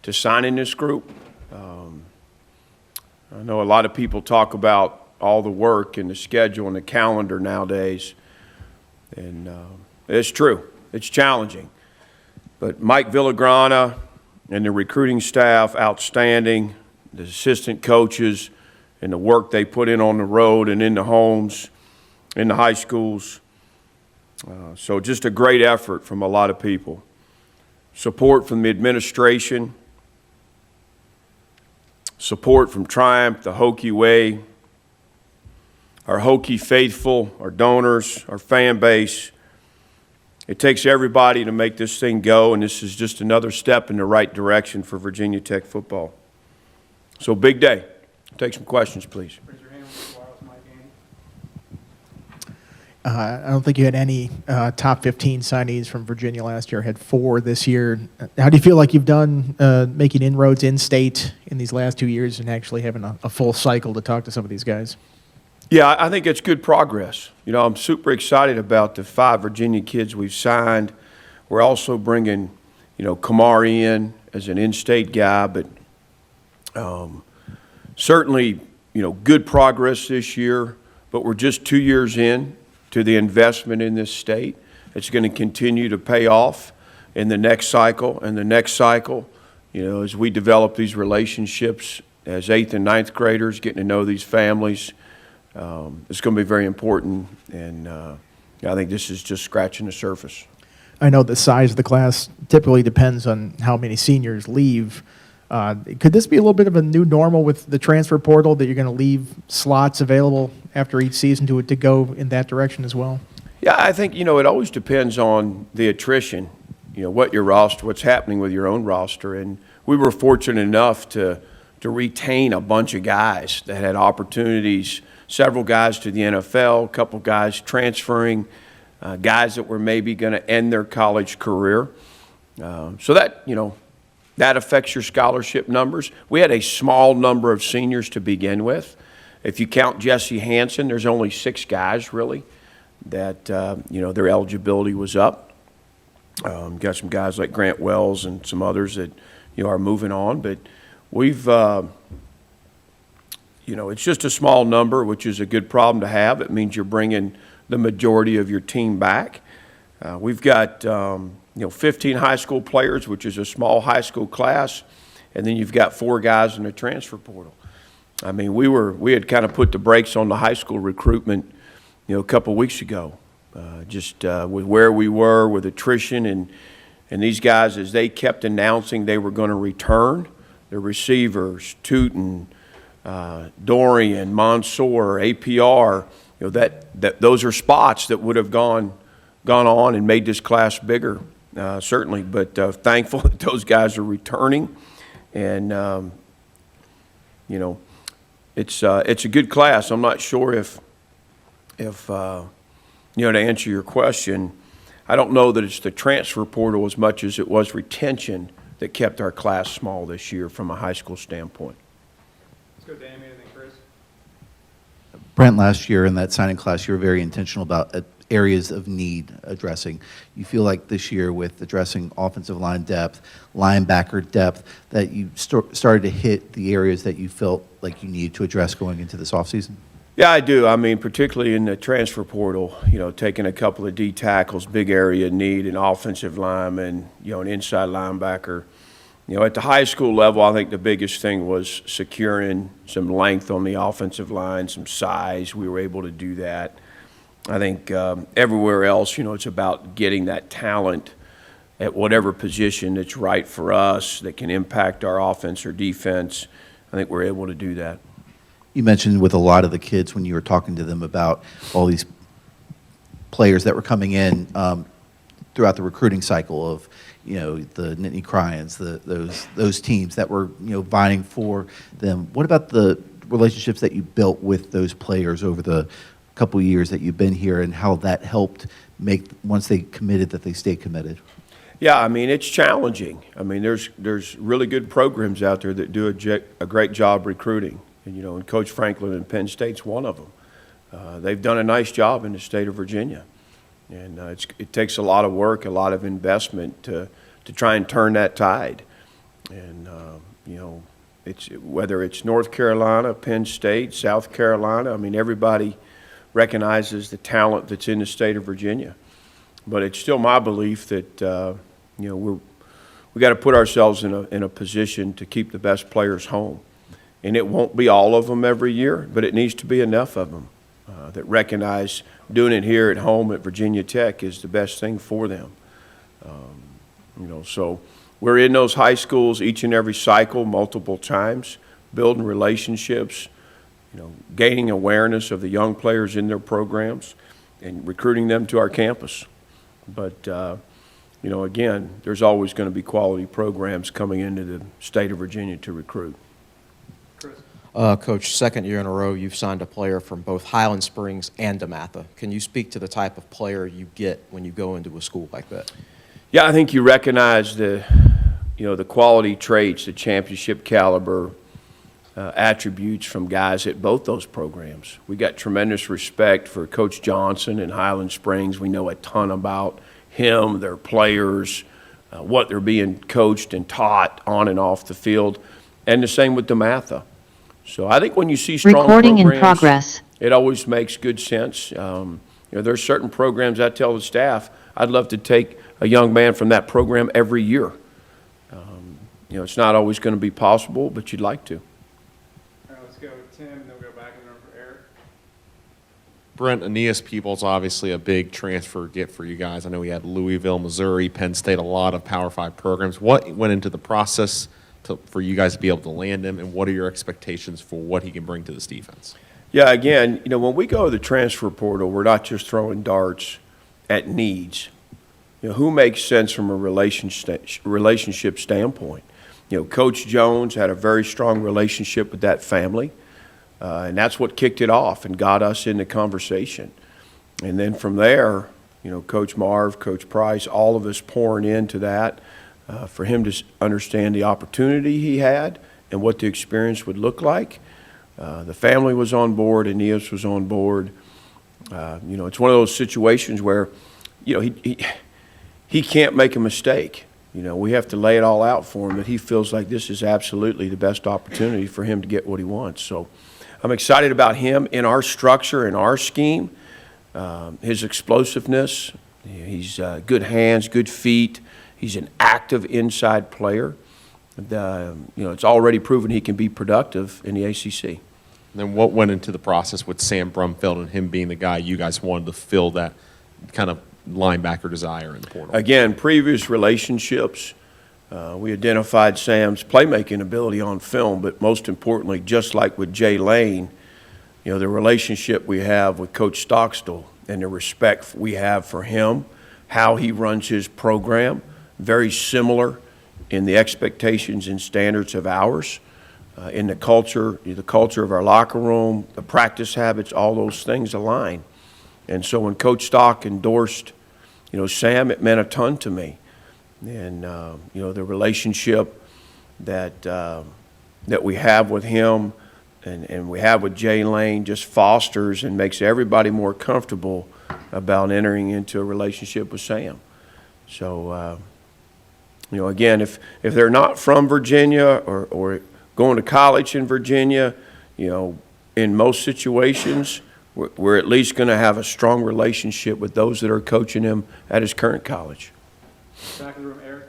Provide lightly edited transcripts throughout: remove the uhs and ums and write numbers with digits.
to signing this group. I know a lot of people talk about all the work and the schedule and the calendar nowadays, and it's true. It's challenging. But Mike Villagrana and the recruiting staff, outstanding, the assistant coaches, and the work they put in on the road and in the homes, in the high schools. So just a great effort from a lot of people. Support from the administration, support from Triumph, the Hokie Way, our Hokie faithful, our donors, our fan base. It takes everybody to make this thing go, and this is just another step in the right direction for Virginia Tech football. So big day. Take some questions, please. Raise your hand with the wireless mic, Andy. I don't think you had any top 15 signees from Virginia last year. Had 4 this year. How do you feel like you've done making inroads in state in these last 2 years and actually having a full cycle to talk to some of these guys? Yeah, I think it's good progress. You know, I'm super excited about the 5 Virginia kids we've signed. We're also bringing, Kamar in as an in-state guy, but certainly, good progress this year. But we're just 2 years in to the investment in this state. It's going to continue to pay off in the next cycle and the next cycle, as we develop these relationships as 8th and 9th graders, getting to know these families. It's going to be very important, and I think this is just scratching the surface. I know the size of the class typically depends on how many seniors leave. Could this be a little bit of a new normal with the transfer portal, that you're going to leave slots available after each season to go in that direction as well? Yeah, I think, it always depends on the attrition, what your roster, what's happening with your own roster. And we were fortunate enough to retain a bunch of guys that had opportunities, several guys to the NFL, a couple guys transferring, guys that were maybe going to end their college career. So that, that affects your scholarship numbers. We had a small number of seniors to begin with. If you count Jesse Hansen, there's only 6 guys really that, their eligibility was up. Got some guys like Grant Wells and some others that, are moving on. But we've, it's just a small number, which is a good problem to have. It means you're bringing the majority of your team back. We've got, 15 high school players, which is a small high school class, and then you've got 4 guys in the transfer portal. I mean, we had kind of put the brakes on the high school recruitment, a couple of weeks ago, with where we were with attrition and these guys, as they kept announcing they were going to return, the receivers, Tootin, Dorian, Mansour, APR, that those are spots that would have gone on and made this class bigger, certainly. But thankful that those guys are returning, and it's a good class. I'm not sure if to answer your question, I don't know that it's the transfer portal as much as it was retention that kept our class small this year from a high school standpoint. Let's go to Amy and then Chris. Brent, last year in that signing class, you were very intentional about areas of need addressing. You feel like this year with addressing offensive line depth, linebacker depth, that you started to hit the areas that you felt like you needed to address going into this offseason? Yeah, I do. I mean, particularly in the transfer portal, taking a couple of D tackles, big area need, an offensive lineman, an inside linebacker. At the high school level, I think the biggest thing was securing some length on the offensive line, some size. We were able to do that. I think everywhere else, it's about getting that talent at whatever position that's right for us that can impact our offense or defense. I think we're able to do that. You mentioned with a lot of the kids when you were talking to them about all these players that were coming in throughout the recruiting cycle of, the Nittany Cryans, those teams that were, vying for them. What about the relationships that you built with those players over the couple of years that you've been here, and how that helped make, once they committed, that they stay committed? Yeah, I mean, it's challenging. I mean, there's really good programs out there that do a great job recruiting. And, Coach Franklin in Penn State's one of them. They've done a nice job in the state of Virginia. And it takes a lot of work, a lot of investment to try and turn that tide. And, whether it's North Carolina, Penn State, South Carolina, I mean, everybody recognizes the talent that's in the state of Virginia. But it's still my belief that, we got to put ourselves in a position to keep the best players home. And it won't be all of them every year, but it needs to be enough of them that recognize doing it here at home at Virginia Tech is the best thing for them. So we're in those high schools each and every cycle multiple times, building relationships, gaining awareness of the young players in their programs and recruiting them to our campus. But, again, there's always going to be quality programs coming into the state of Virginia to recruit. Chris? Coach, second year in a row, you've signed a player from both Highland Springs and DeMatha. Can you speak to the type of player you get when you go into a school like that? Yeah, I think you recognize the quality traits, the championship caliber attributes from guys at both those programs. We got tremendous respect for Coach Johnson in Highland Springs. We know a ton about him, their players, what they're being coached and taught on and off the field, and the same with DeMatha. So I think when you see strong Recording in programs, progress. it always makes good sense. There's certain programs I tell the staff I'd love to take a young man from that program every year. It's not always going to be possible, but you'd like to. All right, let's go with Tim, and then we'll go back and then for Eric. Brent, Aeneas Peoples, obviously a big transfer get for you guys. I know we had Louisville, Missouri, Penn State, a lot of Power 5 programs. What went into the process for you guys to be able to land him, and what are your expectations for what he can bring to this defense? Yeah, again, when we go to the transfer portal, we're not just throwing darts at needs. Who makes sense from a relationship standpoint? Coach Jones had a very strong relationship with that family, and that's what kicked it off and got us in the conversation. And then from there, Coach Marv, Coach Price, all of us pouring into that for him to understand the opportunity he had and what the experience would look like. The family was on board, Aeneas was on board. It's one of those situations where, he can't make a mistake. We have to lay it all out for him that he feels like this is absolutely the best opportunity for him to get what he wants. So I'm excited about him in our structure, in our scheme, his explosiveness. He's good hands, good feet. He's an active inside player. It's already proven he can be productive in the ACC. And then what went into the process with Sam Brumfield and him being the guy you guys wanted to fill that kind of linebacker desire in the portal? Again, previous relationships, we identified Sam's playmaking ability on film, but most importantly, just like with Jay Lane, the relationship we have with Coach Stockstill and the respect we have for him, how he runs his program, very similar in the expectations and standards of ours, in the culture of our locker room, the practice habits, all those things align. And so when Coach Stock endorsed, Sam, it meant a ton to me. And, the relationship that we have with him and we have with Jay Lane just fosters and makes everybody more comfortable about entering into a relationship with Sam. So, again, if they're not from Virginia or going to college in Virginia, in most situations, we're at least going to have a strong relationship with those that are coaching him at his current college. Back in the room, Eric.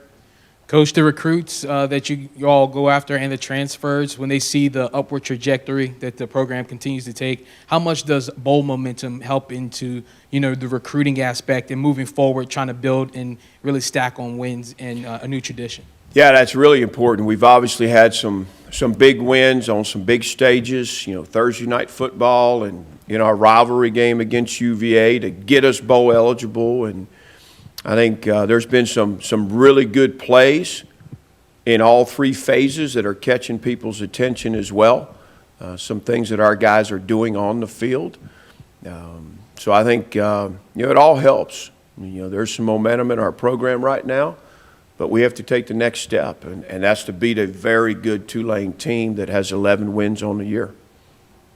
Coach, the recruits that you all go after and the transfers, when they see the upward trajectory that the program continues to take, how much does bowl momentum help into, the recruiting aspect and moving forward, trying to build and really stack on wins and a new tradition? Yeah, that's really important. We've obviously had some big wins on some big stages, Thursday night football and, our rivalry game against UVA to get us bowl eligible. And I think there's been some really good plays in all three phases that are catching people's attention as well. Some things that our guys are doing on the field. So I think, it all helps. There's some momentum in our program right now, but we have to take the next step, and that's to beat a very good Tulane team that has 11 wins on the year.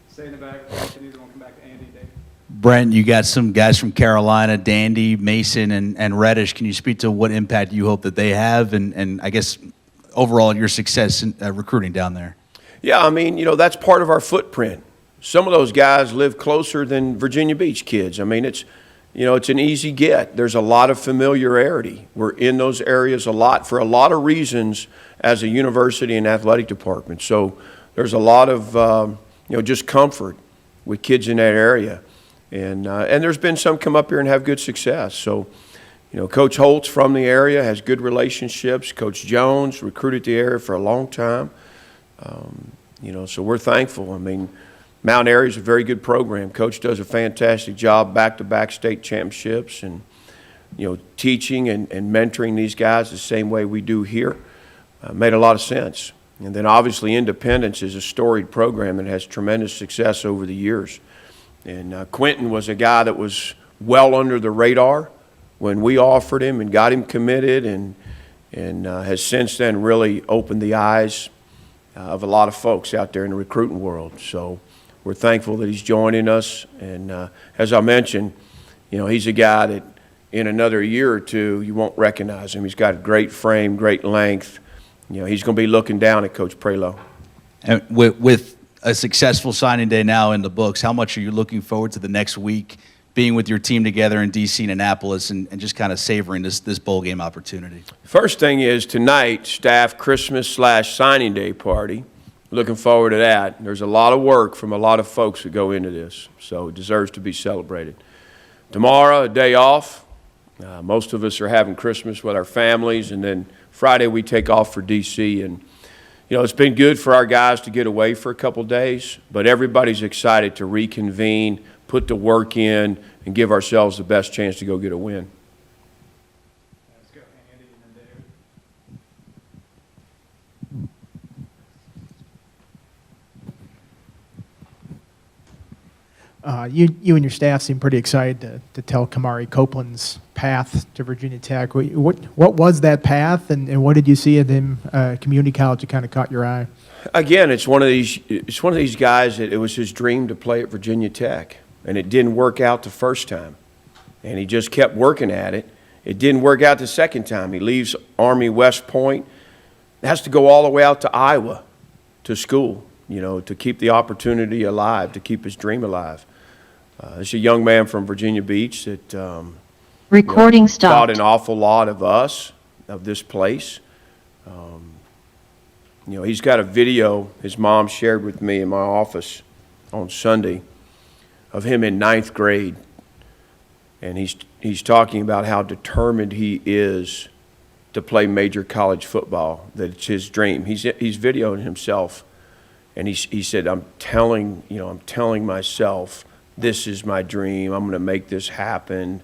Stay in the back. We'll come back to Andy, Dave. Brent, you got some guys from Carolina, Dandy, Mason, and Reddish. Can you speak to what impact you hope that they have? And I guess overall your success in recruiting down there? Yeah, I mean, that's part of our footprint. Some of those guys live closer than Virginia Beach kids. I mean, it's an easy get. There's a lot of familiarity. We're in those areas a lot for a lot of reasons as a university and athletic department. So there's a lot of, just comfort with kids in that area. And there's been some come up here and have good success. So, Coach Holt's from the area, has good relationships. Coach Jones recruited the area for a long time. So we're thankful. I mean, Mount Airy's a very good program. Coach does a fantastic job, back-to-back state championships, and teaching and mentoring these guys the same way we do here made a lot of sense. And then obviously Independence is a storied program that has tremendous success over the years. And Quentin was a guy that was well under the radar when we offered him and got him committed, and has since then really opened the eyes of a lot of folks out there in the recruiting world. So we're thankful that he's joining us. And as I mentioned, he's a guy that in another year or two you won't recognize him. He's got a great frame, great length. He's going to be looking down at Coach Prelo. And with a successful signing day now in the books, how much are you looking forward to the next week, being with your team together in D.C. and Annapolis, and just kind of savoring this bowl game opportunity? First thing is tonight, staff Christmas/signing day party. Looking forward to that. There's a lot of work from a lot of folks that go into this, so it deserves to be celebrated. Tomorrow, a day off. Most of us are having Christmas with our families, and then Friday we take off for D.C. And it's been good for our guys to get away for a couple days, but everybody's excited to reconvene, put the work in, and give ourselves the best chance to go get a win. Let's go, Andy, and then David. You and your staff seem pretty excited to tell Kamari Copeland's path to Virginia Tech. What was that path, and what did you see at him community college that kind of caught your eye? Again, it's one of these guys that it was his dream to play at Virginia Tech, and it didn't work out the first time, and he just kept working at it. It didn't work out the second time. He leaves Army West Point, has to go all the way out to Iowa to school, to keep the opportunity alive, to keep his dream alive. It's a young man from Virginia Beach that Recording thought stopped. an awful lot of us, of this place. He's got a video his mom shared with me in my office on Sunday of him in 9th grade, and he's talking about how determined he is to play major college football, that it's his dream. He's videoing himself, and he said, I'm telling myself, this is my dream. I'm going to make this happen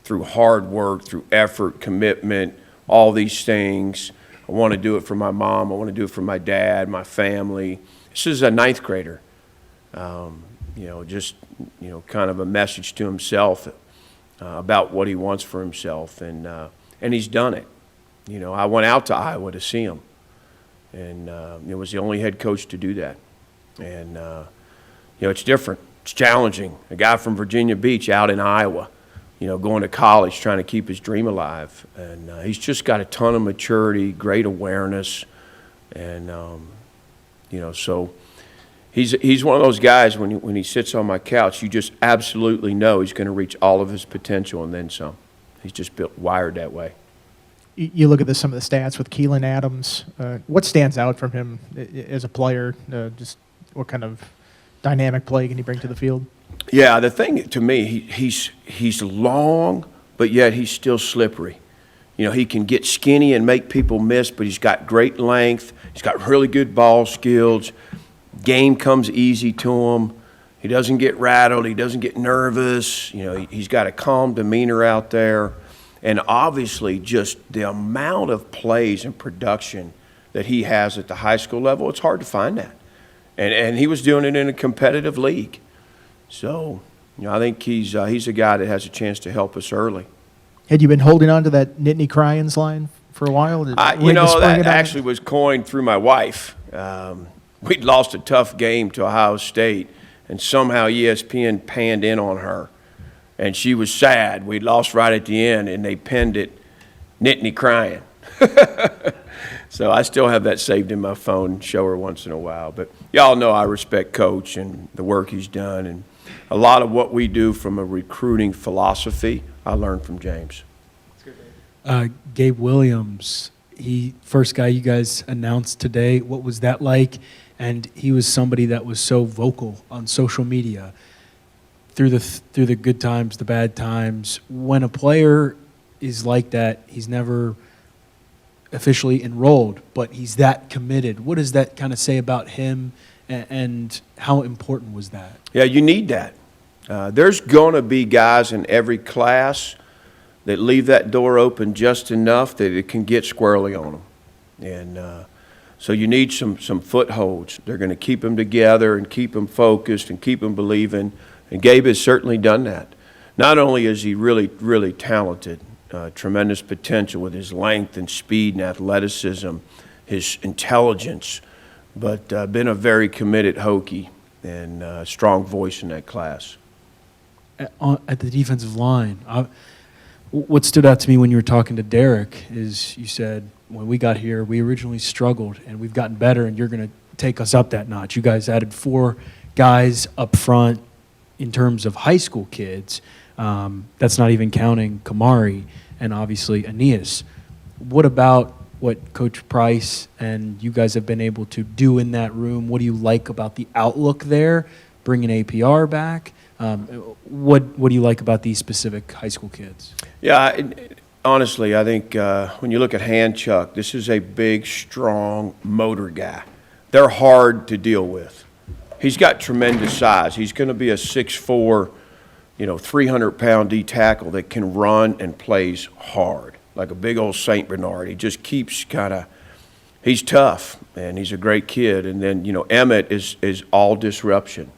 through hard work, through effort, commitment, all these things. I want to do it for my mom. I want to do it for my dad, my family. This is a 9th grader, kind of a message to himself about what he wants for himself, and he's done it. I went out to Iowa to see him, and it was the only head coach to do that. And it's different. It's challenging. A guy from Virginia Beach out in Iowa, going to college, trying to keep his dream alive. And he's just got a ton of maturity, great awareness. And, so he's one of those guys, when he sits on my couch, you just absolutely know he's going to reach all of his potential and then some. He's just wired that way. You look at some of the stats with Keelan Adams. What stands out from him as a player? Just what kind of dynamic play can he bring to the field? Yeah, the thing to me, he's long, but yet he's still slippery. He can get skinny and make people miss, but he's got great length. He's got really good ball skills. Game comes easy to him. He doesn't get rattled. He doesn't get nervous. He's got a calm demeanor out there. And obviously just the amount of plays and production that he has at the high school level, it's hard to find that. And he was doing it in a competitive league. So, I think he's a guy that has a chance to help us early. Had you been holding on to that Nittany Cryans line for a while? That actually was coined through my wife. We'd lost a tough game to Ohio State, and somehow ESPN panned in on her. And she was sad. We'd lost right at the end, and they penned it, Nittany Crying. So I still have that saved in my phone, show her once in a while. But y'all know I respect Coach and the work he's done. And a lot of what we do from a recruiting philosophy, I learned from James. Let's go, Dave. Gabe Williams, he first guy you guys announced today. What was that like? And he was somebody that was so vocal on social media through the good times, the bad times. When a player is like that, he's never officially enrolled, but he's that committed. What does that kind of say about him, and how important was that? Yeah, you need that. There's going to be guys in every class that leave that door open just enough that it can get squarely on them. And so you need some footholds. They're going to keep them together and keep them focused and keep them believing. And Gabe has certainly done that. Not only is he really, really talented, tremendous potential with his length and speed and athleticism, his intelligence, but been a very committed Hokie and strong voice in that class. At the defensive line, what stood out to me when you were talking to Derek is you said, when we got here, we originally struggled, and we've gotten better, and you're going to take us up that notch. You guys added 4 guys up front in terms of high school kids. That's not even counting Kamari and obviously Aeneas. What about what Coach Price and you guys have been able to do in that room? What do you like about the outlook there, bringing APR back? What do you like about these specific high school kids? Yeah, honestly, I think when you look at Handchuck, this is a big, strong motor guy. They're hard to deal with. He's got tremendous size. He's going to be a 6'4", 300-pound D tackle that can run and plays hard, like a big old St. Bernard. He just keeps he's tough, and he's a great kid. And then, Emmett is all disruption.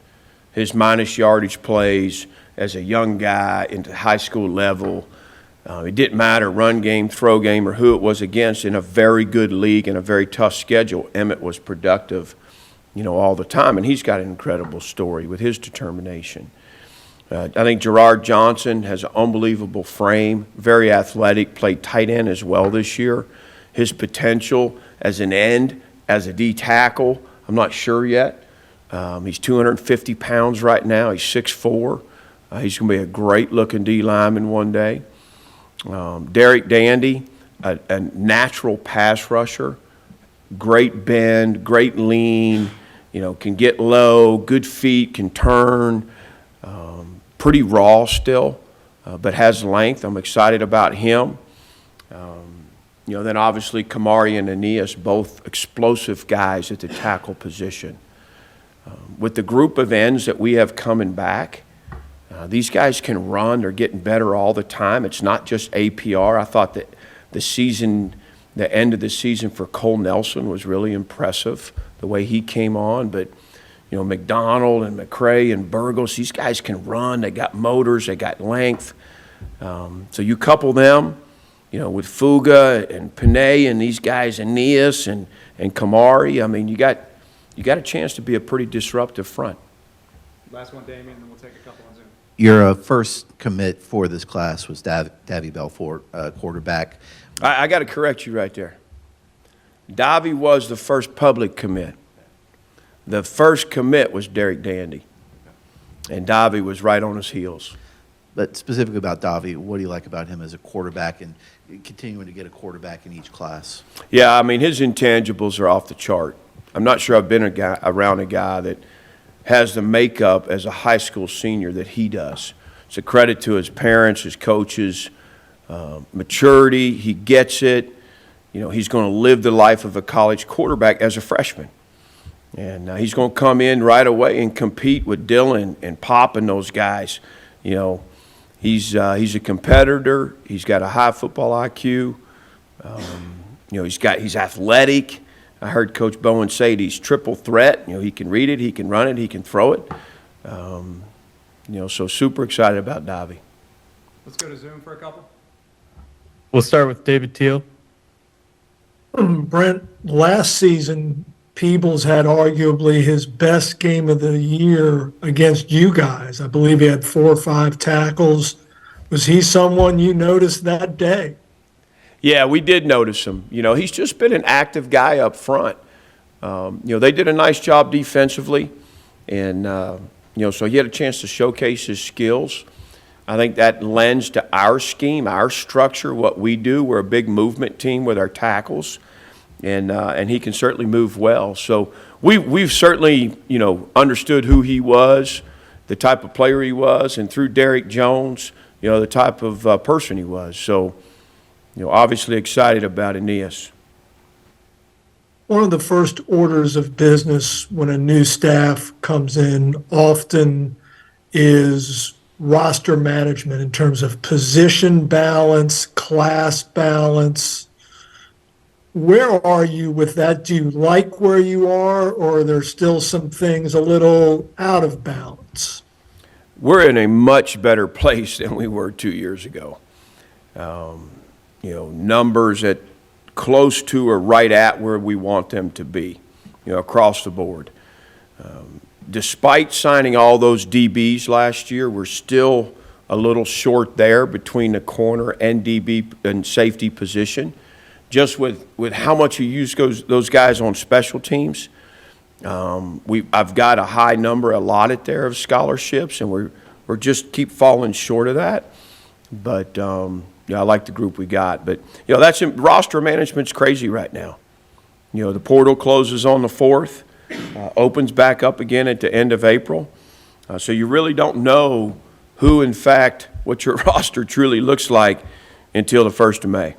His minus yardage plays as a young guy into high school level. It didn't matter, run game, throw game, or who it was against. In a very good league and a very tough schedule, Emmett was productive, all the time. And he's got an incredible story with his determination. I think Gerard Johnson has an unbelievable frame, very athletic, played tight end as well this year. His potential as an end, as a D tackle, I'm not sure yet. He's 250 pounds right now. He's 6'4". He's going to be a great-looking D lineman one day. Derek Dandy, a natural pass rusher, great bend, great lean, can get low, good feet, can turn, pretty raw still, but has length. I'm excited about him. Then obviously Kamari and Aeneas, both explosive guys at the tackle position. With the group of ends that we have coming back, these guys can run. They're getting better all the time. It's not just APR. I thought that the end of the season for Cole Nelson was really impressive, the way he came on. But, McDonald and McCray and Burgos, these guys can run. They got motors. They got length. So you couple them, with Fuga and Panay and these guys, Aeneas and Kamari. I mean, you got a chance to be a pretty disruptive front. Last one, Damien, and then we'll take a couple on Zoom. Your first commit for this class was Davy Belfort, quarterback. I got to correct you right there. Davy was the first public commit. The first commit was Derek Dandy, and Davy was right on his heels. But specifically about Davy, what do you like about him as a quarterback and continuing to get a quarterback in each class? Yeah, I mean, his intangibles are off the chart. I'm not sure I've been around a guy that has the makeup as a high school senior that he does. It's a credit to his parents, his coaches, maturity. He gets it. He's going to live the life of a college quarterback as a freshman. And he's going to come in right away and compete with Dylan and Pop and those guys. He's a competitor. He's got a high football IQ. He's athletic. I heard Coach Bowen say he's triple threat. He can read it, he can run it, he can throw it. So super excited about Davy. Let's go to Zoom for a couple. We'll start with David Teal. Brent, last season, Peebles had arguably his best game of the year against you guys. I believe he had 4 or 5 tackles. Was he someone you noticed that day? Yeah, we did notice him. You know, he's just been an active guy up front. They did a nice job defensively, and, so he had a chance to showcase his skills. I think that lends to our scheme, our structure, what we do. We're a big movement team with our tackles, and he can certainly move well. So we've certainly, understood who he was, the type of player he was, and through Derek Jones, the type of person he was. So, obviously excited about Aeneas. One of the first orders of business when a new staff comes in often is roster management in terms of position balance, class balance. Where are you with that? Do you like where you are, or are there still some things a little out of balance? We're in a much better place than we were 2 years ago. Numbers at close to or right at where we want them to be, across the board. Despite signing all those DBs last year, we're still a little short there between the corner and DB and safety position. Just with how much you use those guys on special teams, I've got a high number allotted there of scholarships, and we're just keep falling short of that. But I like the group we got. But that's roster management's crazy right now. The portal closes on the 4th. Opens back up again at the end of April. So you really don't know who, in fact, what your roster truly looks like until the 1st of May.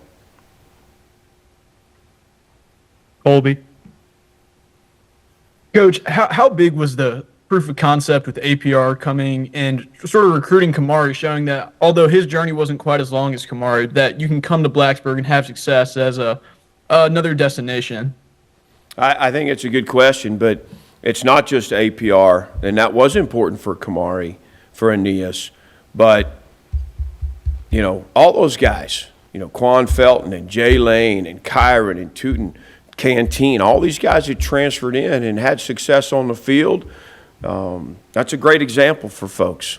Colby. Coach, how big was the proof of concept with APR coming and sort of recruiting Kamari, showing that although his journey wasn't quite as long as Kamari, that you can come to Blacksburg and have success as another destination? I think it's a good question, but it's not just APR, and that was important for Kamari, for Aeneas, but, all those guys, Quan Felton and Jay Lane and Kyron and Tootin, Canteen, all these guys that transferred in and had success on the field, that's a great example for folks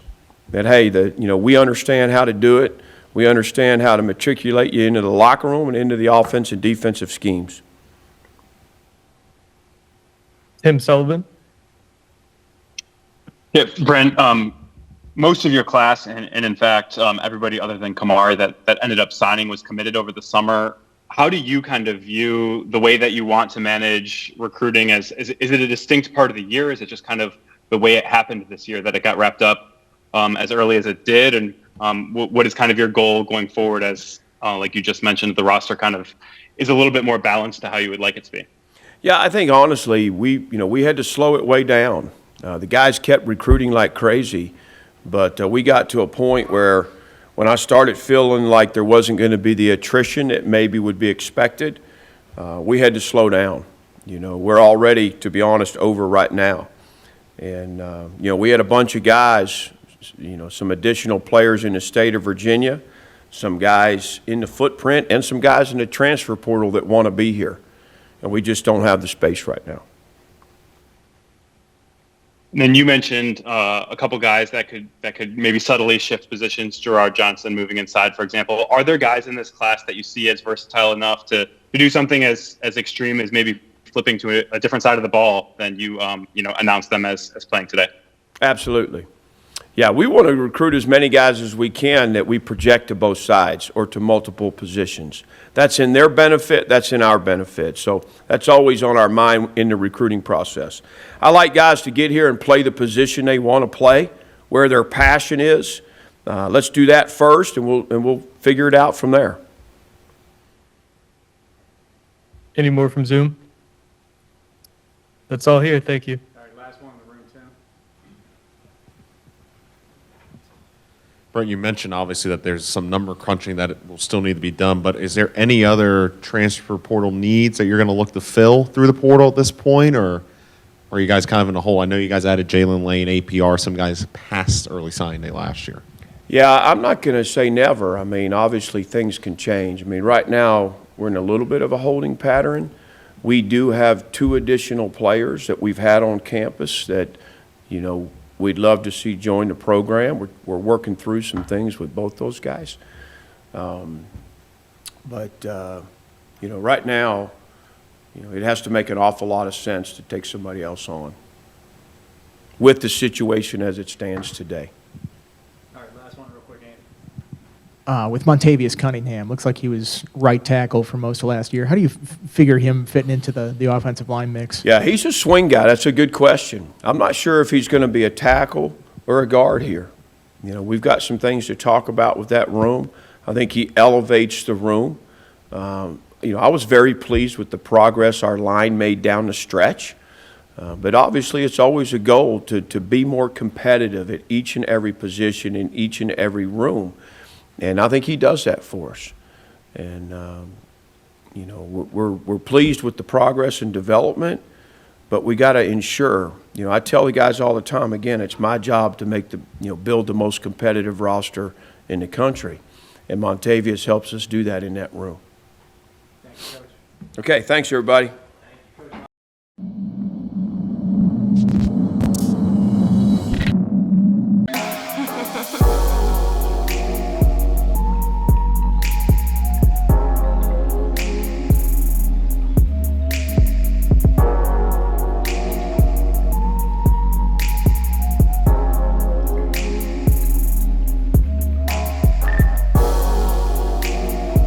that, hey, we understand how to do it. We understand how to matriculate you into the locker room and into the offense and defensive schemes. Tim Sullivan. Yeah, Brent, most of your class, and in fact, everybody other than Kamari that ended up signing was committed over the summer. How do you kind of view the way that you want to manage recruiting? Is it a distinct part of the year? Is it just kind of the way it happened this year that it got wrapped up as early as it did? And what is kind of your goal going forward as, like you just mentioned, the roster kind of is a little bit more balanced to how you would like it to be? Yeah, I think honestly, we had to slow it way down. The guys kept recruiting like crazy, but we got to a point where when I started feeling like there wasn't going to be the attrition that maybe would be expected, we had to slow down. We're already, to be honest, over right now. And, we had a bunch of guys, some additional players in the state of Virginia, some guys in the footprint, and some guys in the transfer portal that want to be here. And we just don't have the space right now. And then you mentioned a couple guys that could maybe subtly shift positions. Gerard Johnson moving inside, for example. Are there guys in this class that you see as versatile enough to do something as extreme as maybe flipping to a different side of the ball than you announced them as playing today? Absolutely. Yeah, we want to recruit as many guys as we can that we project to both sides or to multiple positions. That's in their benefit, that's in our benefit. So that's always on our mind in the recruiting process. I like guys to get here and play the position they want to play, where their passion is. Let's do that first, and we'll figure it out from there. Any more from Zoom? That's all here. Thank you. All right, last one in the room, Tim. Brent, you mentioned obviously that there's some number crunching that will still need to be done, but is there any other transfer portal needs that you're going to look to fill through the portal at this point, or are you guys kind of in a hole? I know you guys added Jalen Lane, APR, some guys passed early signing day last year. Yeah, I'm not going to say never. I mean, obviously things can change. I mean, right now we're in a little bit of a holding pattern. We do have 2 additional players that we've had on campus that, we'd love to see join the program. We're working through some things with both those guys. But, you know, right now, you know, it has to make an awful lot of sense to take somebody else on with the situation as it stands today. All right, last one real quick, Andy. With Montavious Cunningham, looks like he was right tackle for most of last year. How do you figure him fitting into the offensive line mix? Yeah, he's a swing guy. That's a good question. I'm not sure if he's going to be a tackle or a guard here. You know, we've got some things to talk about with that room. I think he elevates the room. You know, I was very pleased with the progress our line made down the stretch. But obviously, it's always a goal to be more competitive at each and every position in each and every room. And I think he does that for us. And, you know, we're pleased with the progress and development, but we got to ensure, you know, I tell the guys all the time, again, it's my job to make build the most competitive roster in the country. And Montavious helps us do that in that room. Thank you, Coach. Okay, thanks, everybody.